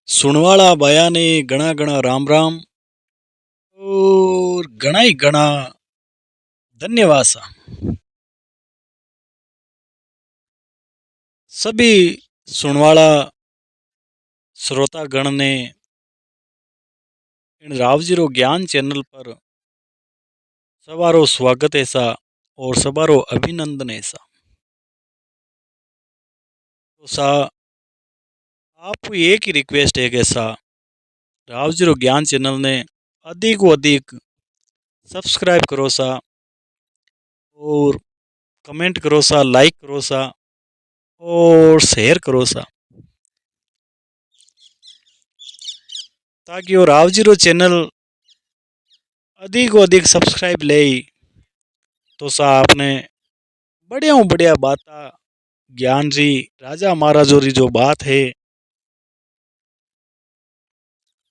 सुनवाड़ा बाया ने घना घना राम राम और घना ही घना धन्यवाद सा। सभी सुनवाड़ा श्रोतागण ने इन रावजीरो ज्ञान चैनल पर सवारो स्वागत है सा और सवारो अभिनंदन है सा। तो सा आपको एक ही रिक्वेस्ट है कि सा रावजीरो ज्ञान चैनल ने अधिक को अधिक सब्सक्राइब करो सा और कमेंट करो सा, लाइक करो सा और शेयर करो सा, ताकि वो रावजीरो चैनल अधिक को अधिक सब्सक्राइब ले तो सा आपने बढ़िया बढ़िया बात ज्ञान री राजा महाराजों री जो बात है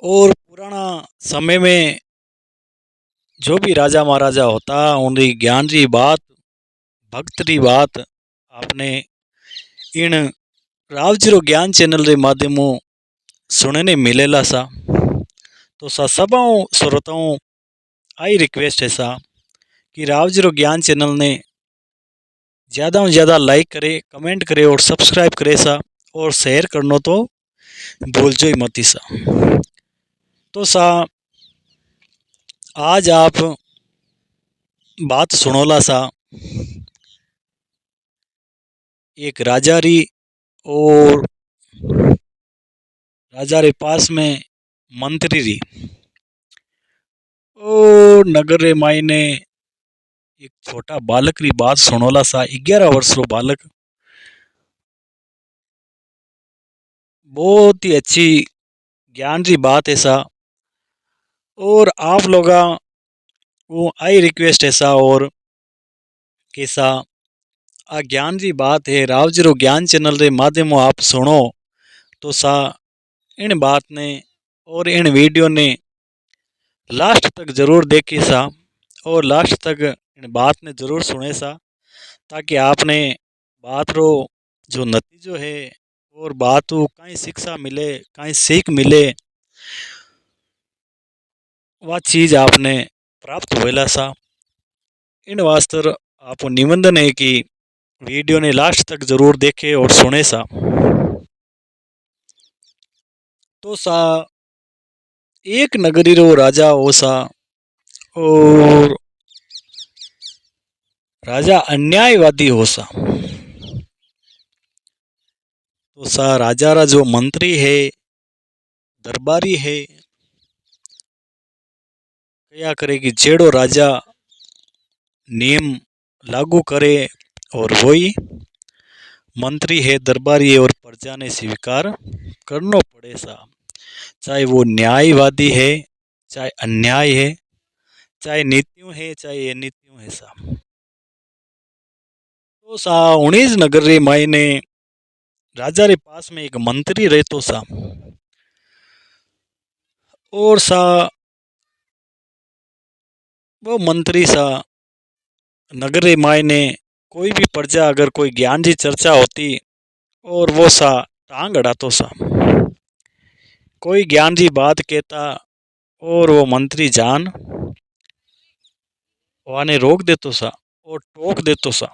और पुराना समय में जो भी राजा महाराजा होता उनकी ज्ञान री बात भक्त री बात आपने इन रावजीरो ज्ञान चैनल रे माध्यमों सुनने मिलेला सा। तो सा सभाओं श्रोताओं आई रिक्वेस्ट है सा कि रावजीरो ज्ञान चैनल ने ज़्यादा से ज़्यादा लाइक करे, कमेंट करे और सब्सक्राइब करे सा और शेयर करनो तो भूलजो ही मती सा। तो सा आज आप बात सुनोला सा एक राजा री और राजा रे पास में मंत्री री और नगर रे मायने एक छोटा बालक री बात सुनोला सा। 11 वर्ष रो बालक बहुत ही अच्छी ज्ञान री बात है सा और आप लोगा वो आई रिक्वेस्ट है सा और कैसा आ ज्ञान री बात है रावजीरो ज्ञान चैनल रे माध्यम आप सुनो तो सा इन बात ने और इन वीडियो ने लास्ट तक जरूर देखी सा और लास्ट तक इन बात ने जरूर सुने सा, ताकि आपने बात रो जो नतीजो है और बात कहीं शिक्षा मिले कहीं सीख मिले वह चीज आपने प्राप्त होएला सा। इन वास्ते आपको निवेदन है कि वीडियो ने लास्ट तक जरूर देखे और सुने सा। तो सा एक नगरी रो राजा हो सा और राजा अन्यायवादी हो सा। तो सा राजा रा जो मंत्री है दरबारी है क्या करे कि जेड़ो राजा नियम लागू करे और वही मंत्री है दरबारी है और प्रजा ने स्वीकार करना पड़े सा, चाहे वो न्यायवादी है चाहे अन्याय है चाहे नीतियों है चाहे अनीतियों है सा। तो सा 19 नगर रे मायने राजा रे पास में एक मंत्री रहतो सा और सा वो मंत्री सा नगर रे मायने कोई भी प्रजा अगर कोई ज्ञान की चर्चा होती और वो सा टांग अड़ातो सा, कोई ज्ञान की बात कहता और वो मंत्री जान वाने रोक देतो सा और टोक देतो सा।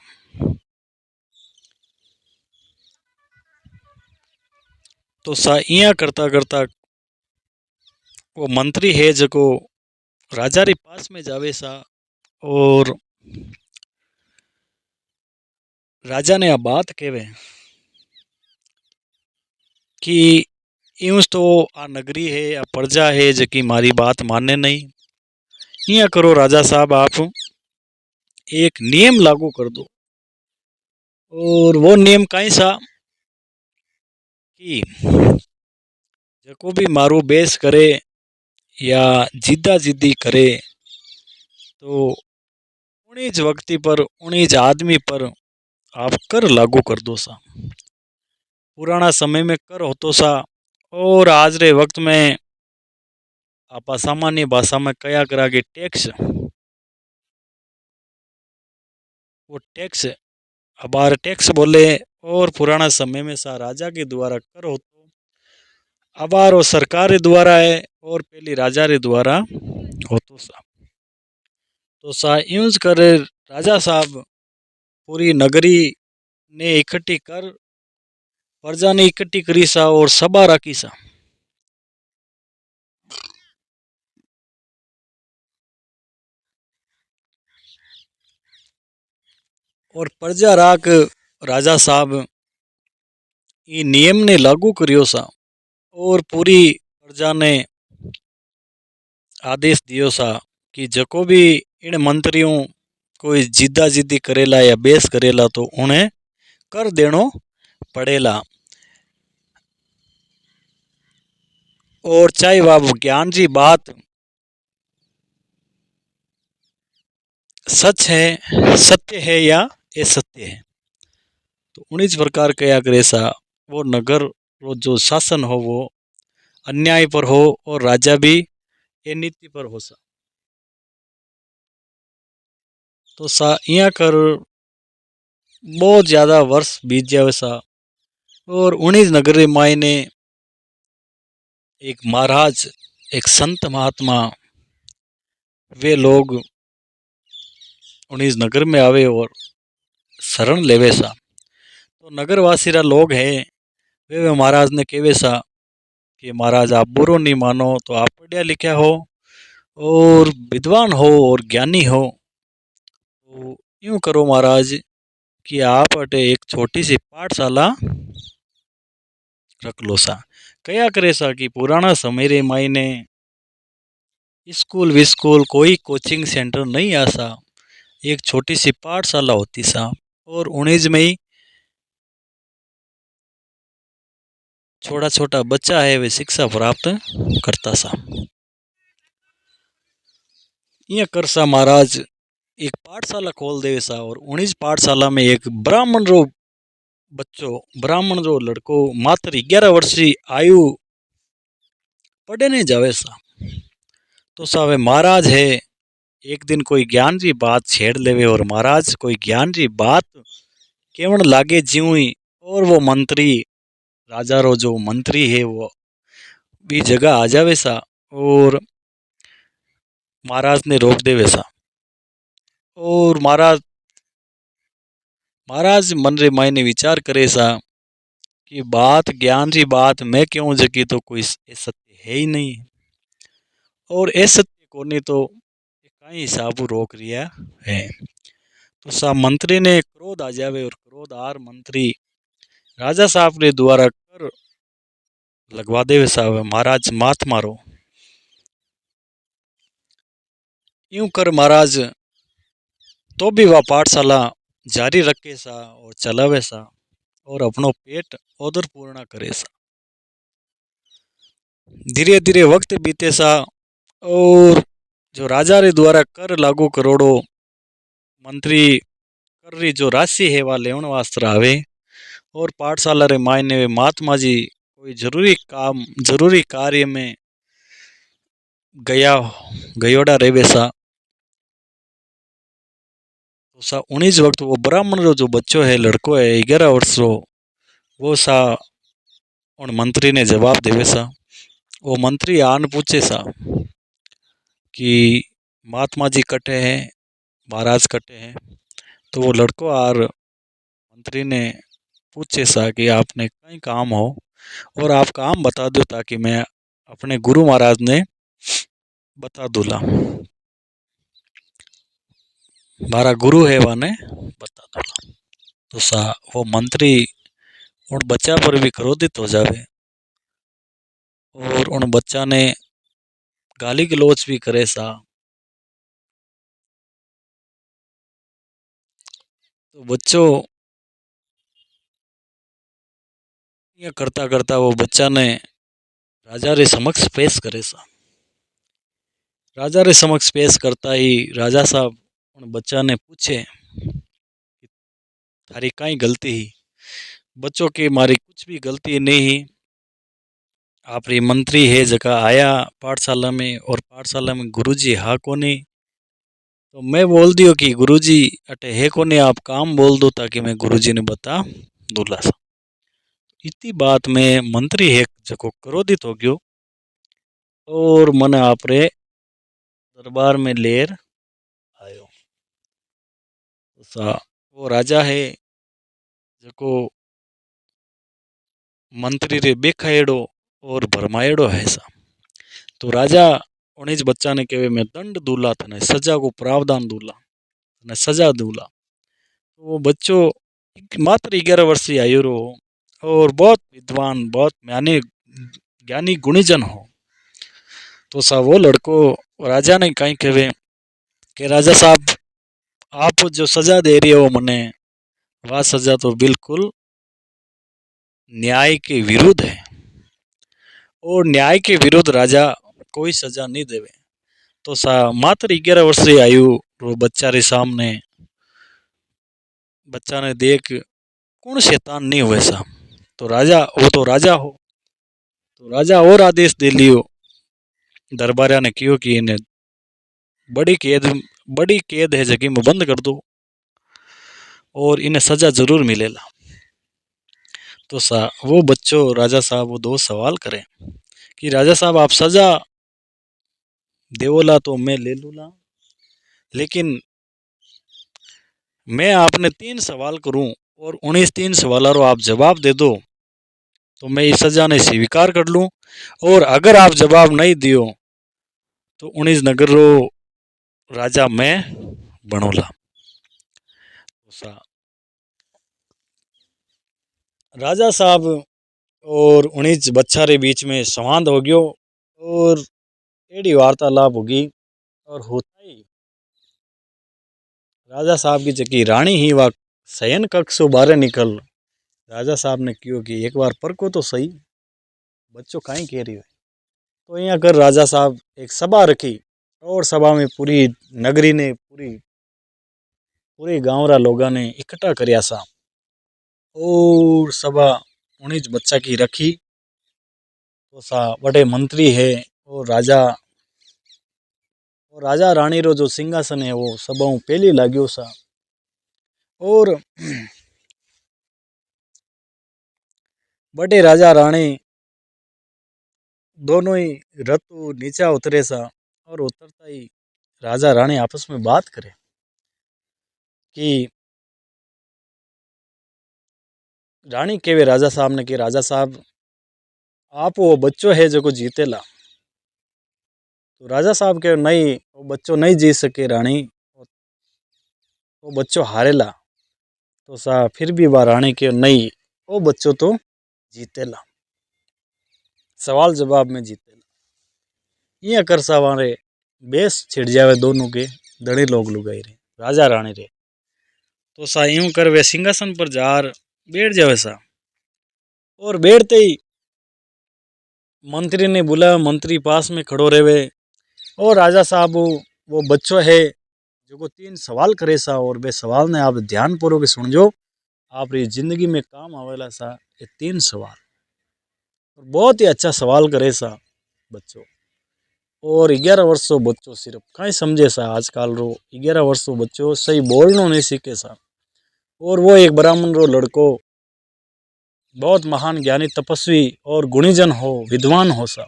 तो सा इया करता करता वो मंत्री है जको राजा रे पास में जावे सा और राजा ने आ बात कहवे कि यूं तो आ नगरी है आ प्रजा है जकी मारी बात माने नहीं, इया करो राजा साहब आप एक नियम लागू कर दो और वो नियम कहीं सा कि जको भी मारू बेस करे या जिद्दा जिद्दी करे तो उन्हीं व्यक्ति पर उन्हीं आदमी पर आप कर लागू कर दो सा। पुराना समय में कर होतो सा और आज रे वक्त में आप सामान्य भाषा में कया करा कि टैक्स, वो टैक्स अबार टैक्स बोले और पुराना समय में सा राजा के द्वारा कर होतो। अबार वो सरकार रे द्वारा है और पहली राजा रे द्वारा होतो सा। तो सा यूज करे राजा साहब पूरी नगरी ने इकट्ठी कर प्रजा ने इकट्ठी करी सा और सभा रखी सा। और प्रजा राख राजा साहब ई नियम ने लागू करियो सा और पूरी प्रजा ने आदेश दियो सा कि जको भी इन मंत्रियों कोई जिद्दा जिद्दी करेला या बेस करेला तो उन्हें कर देनो पड़ेला। और चाहे वह ज्ञान की बात सच है सत्य है या असत्य है तो उन्हीं प्रकार कया करे सा वो नगर रो जो शासन हो वो अन्याय पर हो और राजा भी ये नीति पर हो सा। तो सा यहाँ कर बहुत ज्यादा वर्ष बीत जावे सा और उन्हीं नगर माई ने एक महाराज एक संत महात्मा वे लोग उन्हीं नगर में आवे और शरण लेवे सा। तो नगरवासी रा लोग है वे महाराज ने कहवे सा कि महाराज आप बुरो नहीं मानो तो आप पढ़िया लिखा हो और विद्वान हो और ज्ञानी हो तो यूं करो महाराज कि आप अटे एक छोटी सी पाठशाला रख लो सा। कया करे सा कि पुराना समय रे मायने स्कूल विस्कूल कोई कोचिंग सेंटर नहीं आसा एक छोटी सी पाठशाला होती सा और उन्हीं में ही छोटा छोटा बच्चा है वे शिक्षा प्राप्त करता सा। ये करसा महाराज एक पाठशाला खोल देवे सा और उन्हीं पाठशाला में एक ब्राह्मण रो बच्चो ब्राह्मण रो लड़को मात्र 11 वर्ष की आयु पढ़े नहीं जावे सा। तो सावे महाराज है एक दिन कोई ज्ञान की बात छेड़ लेवे और महाराज कोई ज्ञान की बात केवल लागे ज्यों ही और वो मंत्री राजा रो जो मंत्री है वो भी जगह आ जावे सा और महाराज ने रोक देवे सा। और महाराज महाराज मन रे मायने विचार करे सा कि बात ज्ञान की बात मैं क्यों जगी तो कोई सत्य है ही नहीं और ए सत्य कोनी तो कई हिसाब रोक रिया है। तो सा मंत्री ने क्रोध आ जावे और क्रोध आर मंत्री राजा साहब रे द्वारा कर लगवा देवे सा महाराज मात मारो। यूं कर महाराज तो भी वह पाठशाला जारी रखे सा और चलावे सा और अपनो पेट उधर पूर्ण करे सा। धीरे धीरे वक्त बीते सा और जो राजा रे द्वारा कर लागू करोड़ो मंत्री कर री जो राशि है वह लेवन वास्ते आवे और पाठशाला रे मायने वे महात्मा जी कोई जरूरी काम जरूरी कार्य में गया गयोड़ा रेवे सा। तो सा उन्हीं वक्त वो ब्राह्मण रो जो बच्चो है लड़को है 11 वर्ष रो वो सा उन मंत्री ने जवाब देवे सा। वो मंत्री आन पूछे सा कि महात्मा जी कटे हैं महाराज कटे हैं। तो वो लड़को आर मंत्री ने पूछे सा कि आपने कहीं काम हो और आप काम बता दो ताकि मैं अपने गुरु महाराज ने बता दूला मारा गुरु है वाने बता दूला। तो सा वो मंत्री उन बच्चा पर भी क्रोधित हो जावे और उन बच्चा ने गाली गलौज भी करे सा। तो बच्चों ये करता करता वो बच्चा ने राजा रे समक्ष पेश करे सा। राजा रे समक्ष पेश करता ही राजा साहब उन बच्चा ने पूछे थारी कई गलती ही बच्चों की मारी कुछ भी गलती नहीं ही आप री मंत्री है जगह आया पाठशाला में और पाठशाला में गुरुजी हा कोनी तो मैं बोल दियो कि गुरुजी अटे है कोनी आप काम बोल दो ताकि मैं गुरुजी ने बता दूला सा। इतनी बात में मंत्री एक जको क्रोधित हो गयो और मने आपरे दरबार में लेर आयो। सा वो राजा है जको मंत्री रे बेखाएड़ो और भरमाएड़ो है सा। तो राजा उन्नीस बच्चा ने कहे मैं दंड दूला थने सजा को प्रावधान दूला ने सजा दूला। तो वो बच्चों मात्र 11 वर्षीय आयु रो और बहुत विद्वान बहुत ज्ञानी ज्ञानी गुणीजन हो। तो सा वो लड़को राजा ने कहीं कहे कि राजा साहब आप जो सजा दे रही हो मने वह सजा तो बिल्कुल न्याय के विरुद्ध है और न्याय के विरुद्ध राजा कोई सजा नहीं देवे। तो सा मात्र 11 वर्षीय आयु रो बच्चा रे सामने बच्चा ने देख कौन शैतान नहीं हुए सा। तो राजा वो तो राजा हो तो राजा और आदेश दे लियो दरबारिया ने कियो कि इन्हें बड़ी कैद बड़ी कैद है जगह में बंद कर दो और इन्हें सजा जरूर मिलेला। तो सा वो बच्चों राजा साहब वो दो सवाल करें कि राजा साहब आप सजा देवोला तो मैं ले लूला लेकिन मैं आपने 3 सवाल करूं और 19 3 सवालों आप जवाब दे दो तो मैं इस सजा ने स्वीकार कर लूं और अगर आप जवाब नहीं दियो तो 19 नगर रो राजा मैं बनोला। राजा साहब और 19 बच्चा रे बीच में संवाद हो गयो और एडी वार्तालाप होगी और होता ही राजा साहब की जकी रानी ही वह शयन कक्ष से बाहर निकल राजा साहब ने क्यों कि एक बार पर को तो सही बच्चों कहीं कह रही है। तो यहाँ कर राजा साहब एक सभा रखी और सभा में पूरी नगरी ने पूरे गांव रा लोगा ने इकट्ठा करया सा और सभा 19 बच्चा की रखी। तो सा बड़े मंत्री है और राजा रानी रो जो सिंहासन है वो सभा पहली लाग्यो सा और बड़े राजा रानी दोनों ही रतु नीचा उतरे सा और उतरता ही राजा रानी आपस में बात करे कि रानी केवे राजा साहब ने कि राजा साहब आप वो बच्चों है जो को जीतेला। तो राजा साहब के नहीं वो बच्चों नहीं जीत सके रानी वो बच्चों हारेला। तो सा फिर भी वह रानी के नहीं वो बच्चों तो जीतेला सवाल जवाब में जीतेला। ये कर सा वारे बेस छिड़ जावे दोनों के दड़े लोग लुगाई रे राजा रानी रे। तो सा यूं कर वे सिंहासन पर जार बैठ जावे सा और बैठते ही मंत्री ने बुलाया मंत्री पास में खड़ो रहे और राजा साहब वो बच्चों है जो को 3 सवाल करे सा और वे सवाल ने आप ध्यान पूर्वक सुनजो आप री जिंदगी में काम आवेला सा ये 3 सवाल और बहुत ही अच्छा सवाल करे सा बच्चों। और 11 वर्षों बच्चों सिर्फ कहीं समझे सा आजकल रो 11 वर्षों बच्चों सही बोलना नहीं सीखे सा और वो एक ब्राह्मण रो लड़को बहुत महान ज्ञानी तपस्वी और गुणीजन हो विद्वान हो सा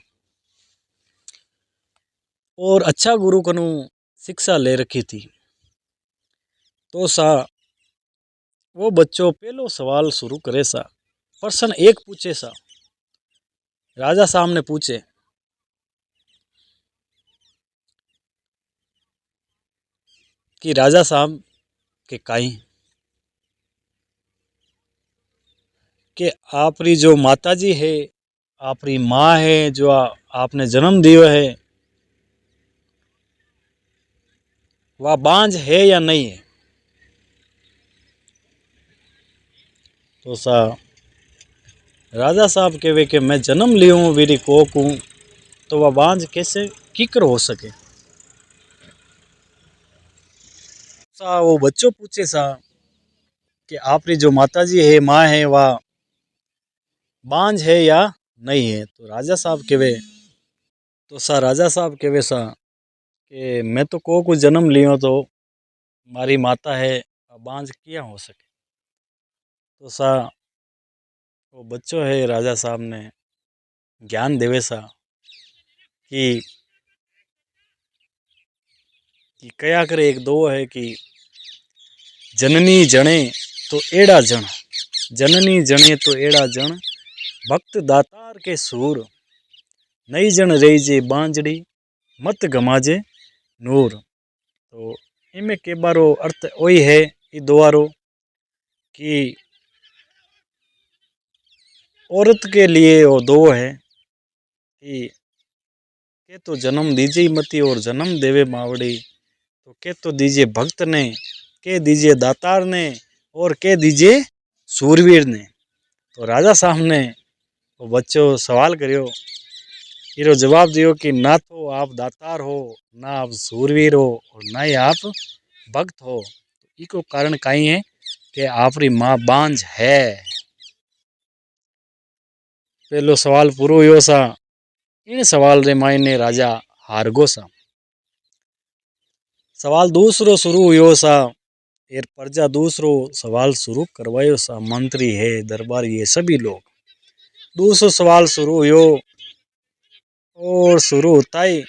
और अच्छा गुरु कनु शिक्षा ले रखी थी। तो सा वो बच्चों पहलो सवाल शुरू करे सा प्रश्न एक पूछे सा राजा सामने पूछे कि राजा साहब के काई कि आपरी जो माताजी है आपरी माँ है जो आपने जन्म दियो है वह बांझ है या नहीं है। तो सा राजा साहब कहे कि मैं जन्म लियो हूँ वीरी कोक हूँ तो वह बांझ कैसे किकर हो सके। सा वो बच्चों पूछे सा कि आपरी जो माताजी है माँ है वह बांझ है या नहीं है। तो राजा साहब कहे तो सा राजा साहब कहे सा कि मैं तो को जन्म लियो तो मारी माता है बांझ क्या हो सके। तो सा वो बच्चों है राजा साहब ने ज्ञान देवे सा कि कया करे एक दो है कि जननी जने तो एड़ा जन, जननी जने तो एड़ा जन, भक्त दातार के सूर, नई जन रही जे बांजड़ी, मत गमाजे नूर। तो इनमें के बारो अर्थ वही है ये दोबारो कि औरत के लिए वो दो है कि के तो जन्म दीजिए मती और जन्म देवे मावड़ी, तो के तो दीजिए भक्त ने, के दीजिए दातार ने और के दीजिए सूरवीर ने। तो राजा साहब ने वो बच्चों सवाल करियो, इरो जवाब दियो कि ना तो आप दातार हो, ना आप सूरवीर हो और ना ही आप भक्त हो। तो इको कारण कहीं है कि आपरी माँ बांझ है। पहलो सवाल पूरो हुयो सा। इन सवाल रे मायने राजा हारगो सा। सवाल दूसरो शुरू हुयो सा। फिर प्रजा दूसरो सवाल शुरू करवायो सा। मंत्री है, दरबारी है, सभी लोग। दूसरो सवाल शुरू हुयो और शुरू होता ही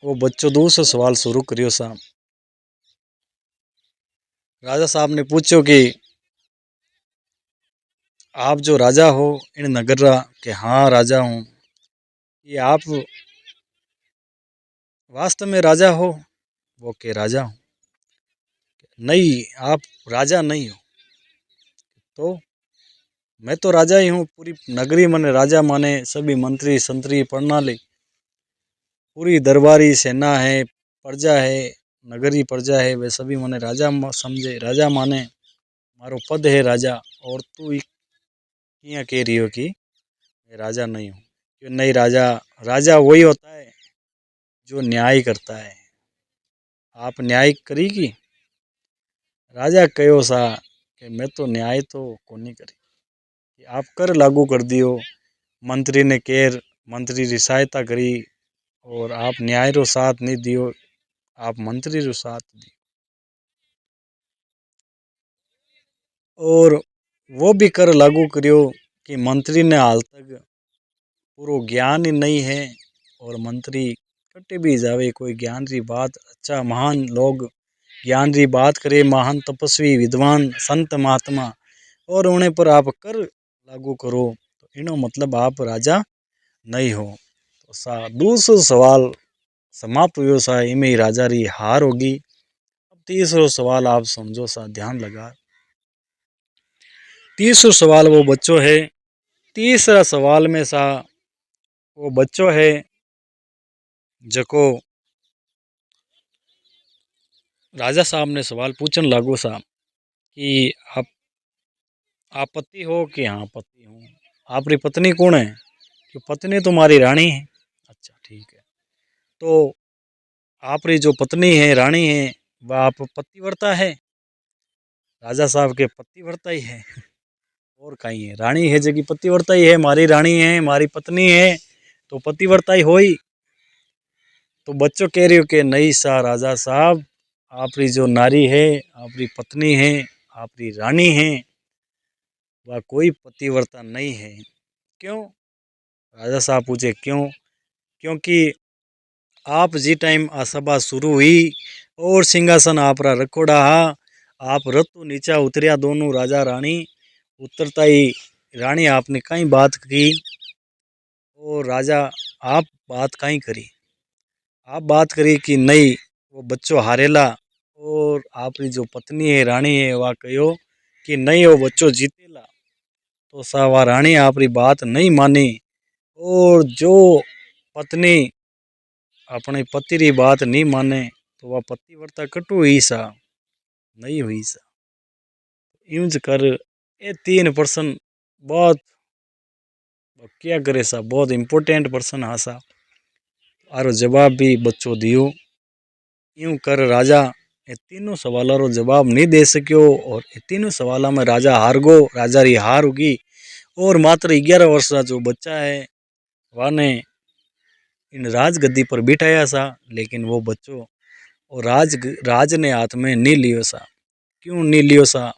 वो बच्चों दूसरो सवाल शुरू करियो सा। राजा साहब ने पूछो कि आप जो राजा हो इन नगर रा? कि हाँ राजा हूँ। ये आप वास्तव में राजा हो? वो के राजा हूँ। नहीं, आप राजा नहीं हो। तो मैं तो राजा ही हूँ। पूरी नगरी मने राजा माने, सभी मंत्री संतरी प्रणाली, पूरी दरबारी सेना है, प्रजा है, नगरी प्रजा है, वे सभी मने राजा समझे, राजा माने। मारो पद है राजा। और तू यहाँ कह रही हो कि मैं राजा नहीं हूँ? क्यों नहीं राजा? राजा वही होता है जो न्याय करता है। आप न्याय करेगी? राजा कहो सा कि मैं तो न्याय तो कोनी करी, कि आप कर लागू कर दियो। मंत्री ने केर, मंत्री री सहायता करी और आप न्याय रो साथ नहीं दियो, आप मंत्री रो साथ दियो। और वो भी कर लागू करियो कि मंत्री ने हाल तक पूरो ज्ञान ही नहीं है। और मंत्री कटे भी जावे कोई ज्ञान री बात, अच्छा महान लोग ज्ञान री बात करे, महान तपस्वी विद्वान संत महात्मा, और उन्हें पर आप कर लागू करो, तो इनो मतलब आप राजा नहीं हो। तो दूसरो सवाल समाप्त हुयो सा। इमें ही राजा री हार होगी। अब तीसरो सवाल आप समझो सा, ध्यान लगा। तीसरो सवाल वो बच्चों है। तीसरा सवाल में सा वो बच्चों है जको राजा साहब ने सवाल पूछन लागो सा कि आप पति हो? कि हाँ पति हूँ। आपरी पत्नी कौन है? कि पत्नी तुम्हारी रानी है। अच्छा ठीक है। तो आपरी जो पत्नी है, रानी है, वह आप पतिव्रता है? राजा साहब के पतिव्रता ही है। और कहीं है? रानी है जगह पतिव्रता ही है। मारी रानी है, मारी पत्नी है, तो पतिव्रता ही हो ही। तो बच्चों कह रही हो कि नहीं सा राजा साहब, आपरी जो नारी है, आपरी पत्नी है, आपरी रानी है, वह कोई पतिव्रता नहीं है। क्यों? राजा साहब पूछे क्यों? क्योंकि आप जी टाइम आ सभा शुरू हुई और सिंहासन आपरा रखोड़ा हा, आप रतु नीचा उतरिया दोनों राजा रानी, उतरता ही रानी आपने कई बात की और राजा आप बात कहीं करी। आप बात करी कि नहीं वो बच्चों हारेला, और आपकी जो पत्नी है, रानी है, वह कहो कि नहीं वो बच्चों जीतेला। तो सा वह रानी आपकी बात नहीं मानी, और जो पत्नी अपने पति री बात नहीं माने तो वह पतिव्रता कटु हुई सा, नहीं हुई सा। यूंज कर ये तीन पर्सन बहुत क्या करे सा, बहुत इम्पोर्टेंट पर्सन हा सा। आरो जवाब भी बच्चों दियो। यूं कर राजा ये तीनों सवालों रो जवाब नहीं दे सकियो, और ये तीनों सवालों में राजा हार गो, राजा री हार होगी। और मात्र 11 वर्ष का जो बच्चा है वाने इन राज गद्दी पर बिठाया सा, लेकिन वो बच्चों और राज ने हाथ में नहीं लियो सा। क्यों नहीं लियो सा?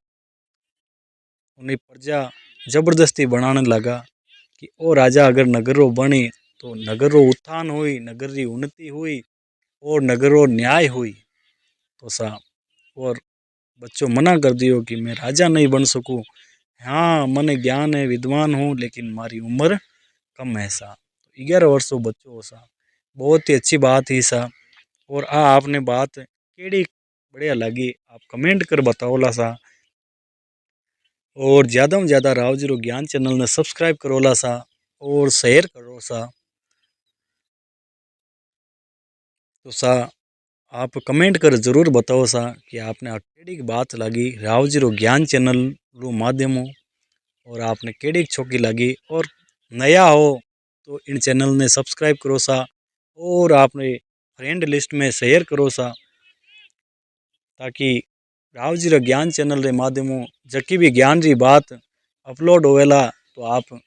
उन्हें प्रजा जबरदस्ती बनाने लगा कि ओ राजा अगर नगर रो बनी तो नगर रो उत्थान हुई, नगर री उन्नति हुई और नगर रो न्याय हुई। तो सा और बच्चों मना कर दियो कि मैं राजा नहीं बन सकूं। हाँ मने ज्ञान है, विद्वान हूँ, लेकिन मारी उम्र कम है सा। 11 वर्षों बच्चों हो सा, बहुत ही अच्छी बात ही सा। और आपने बात केड़ी बढ़िया लगी आप कमेंट कर बताओला सा। और ज़्यादा में ज़्यादा राव जी रो ज्ञान चैनल ने सब्सक्राइब करोला सा और शेयर करो सा। तो सा आप कमेंट कर जरूर बताओ सा कि आपने आ केड़ी बात लगी राव जी रो ज्ञान चैनल रो माध्यम हो, और आपने केड़ी छोकी लगी। और नया हो तो इन चैनल ने सब्सक्राइब करो सा और आपने फ्रेंड लिस्ट में शेयर करो सा, ताकि राव जी रा ज्ञान चैनल रे माध्यमों जकी भी ज्ञान री बात अपलोड होवेला तो आप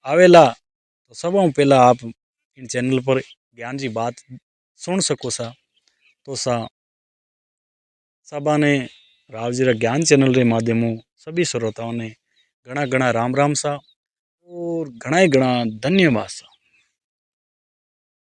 आवेला तो सबों पहला आप इन चैनल पर ज्ञान री बात सुन सको सा। तो सा सबा ने राव जी रा ज्ञान चैनल रे माध्यमों सभी श्रोताओं ने घना घना राम राम सा और घना ही घना धन्यवाद सा।